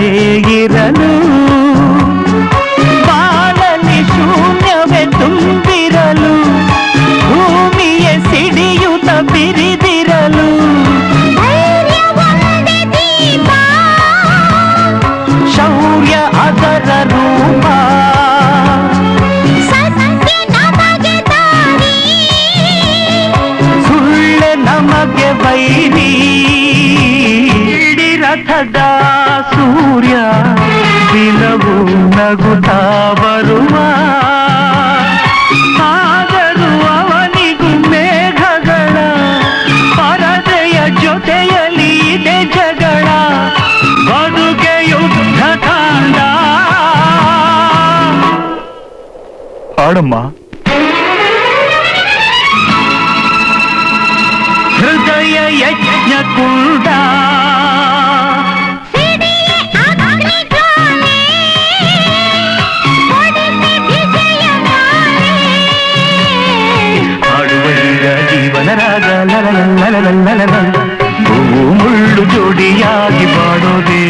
ಬಾಳದೆ ಇರಲು ಬಾಳಲಿ ಶೂನ್ಯವೇ ತುಂಬಿರಲು ಭೂಮಿಯ ಸಿಡಿಯುತ ಬಿರಿದಿರಲು ಶೌರ್ಯ ಅದರ ರೂಪ ಸುಳ್ಳೆ ನಮಗೆ ವೈರಿ ರಥದ ಸೂರ್ಯ ದಿನವೂ ನಗುತ್ತಾ ಬರುವ ಆದರೂ ಅವನಿಗೂ ಮೇಘಗಳ ಪರದೆಯ ಜೊತೆಯಲ್ಲಿ ಇದೆ ಜಗಳ ಬದುಕೆ ಯುದ್ಧ ಕಾಂಡ. ಹಾಡಮ್ಮ. ಹೃದಯ ಯಜ್ಞ ಕುಂಡ ಜೀವನರಾಗ ಲಲಲಲಲಲಲಲ ಹೂವು ಮುಳ್ಳು ಜೋಡಿಯಾಗಿ ಬಾಡೋದೇ